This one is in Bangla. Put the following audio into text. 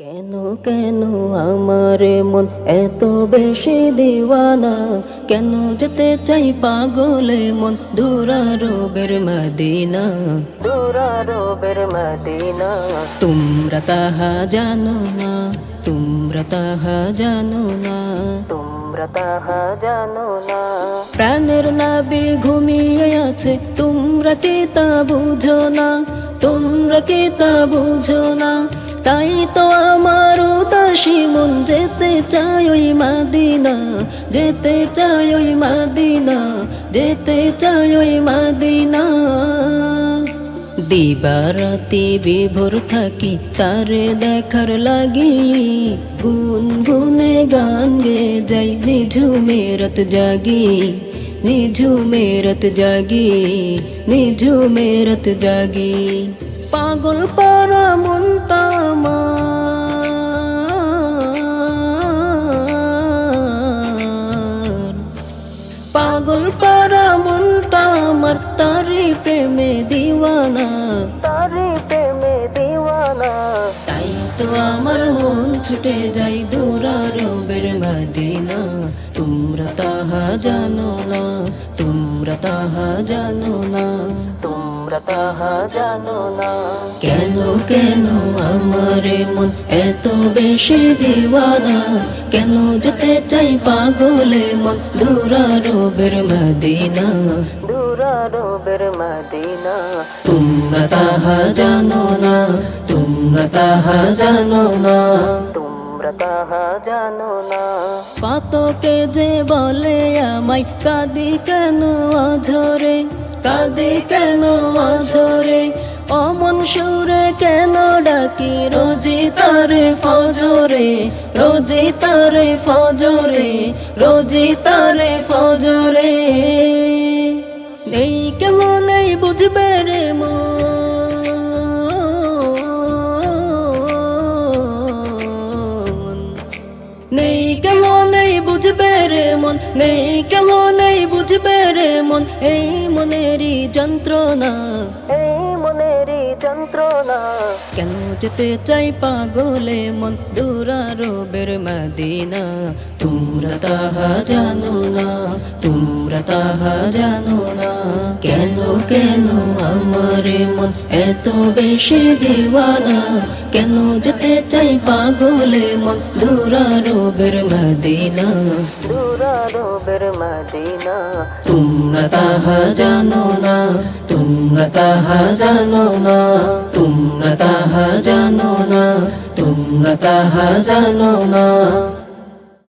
কেন কেন আমার মন এত বেশি দিওয়ানা, কেন যেতে চাই পাগলে মন দুরারোবের মদিনা, দুরারোবের মদিনা। তোমরা তাহা জানো না, তোমরা তাহা জানো না, তোমরা তাহা জানো না। প্রাণের নাবি ঘুমিয়ে আছে, তোমরা কি তা বুঝো না, তোমরা কি তা বুঝো না। তাই তো আমার উদাসী মন যেতে চাই ওই মদিনা, যেতে চাই ওই মদিনা, যেতে চাই ওই মদিনা। দিবারাতি বিভোর থাকি তারে দেখার লাগি, গুনগুনে গান গে যাই নিঝুমে রাত জাগি, নিঝুমে রাত জাগি, নিঝুমে রাত জাগি। পাগল পারা মনটা আমার, পাগল পারা মনটা আমার, তারি প্রেমে দিওয়ানা, তারি প্রেমে দিওয়ানা। তাই তো আমার মন ছুটে যাই দুরারোবের মদিনা। তোমরা তাহা জানো না, তোমরা তাহা জানো না, তোমরা তাহা জানো না। কেন কেন আমার মন এত বেশি দিওয়ানা, কেন যেতে চাই পাগলে মন দুরারোবের মদিনা, দুরারোবের মদিনা। তোমরা তাহা জানো না, তোমরা তাহা জানো না, তোমরা তাহা জানো না। কত কে যে বলে আমায় কাঁদি কেন অঝরে, কাঁদি কেন অঝরে। অমন সুরে কেন ডাকি রোজি তারে ফজরে, রোজি তারে ফজরে, রোজি তারে ফজরে। নেই কেউ নেই বুঝবে রে মন, নেই কেউ নেই বুঝবে রে মন, নেই কেউ নেই বুঝবে রে মন। এই মনেরই যন্ত্রণা, এই মনেরই যন্ত্রণা। কেন যেতে চাই পাগলে মন দুরারোবের মদিনা। তোমরা তাহা জানো না, তোমরা তাহা জানো না। কেন কেন আমার মন এত বেশি দিওয়ানা, কেন যেতে চাই পাগলে মন দুরারোবের মদিনা, দুরারোবের মদিনা। তোমরা তাহা জানো না, তোমরা তাহা জানো না, তোমরা তাহা জানো না, তোমরা তাহা জানো না।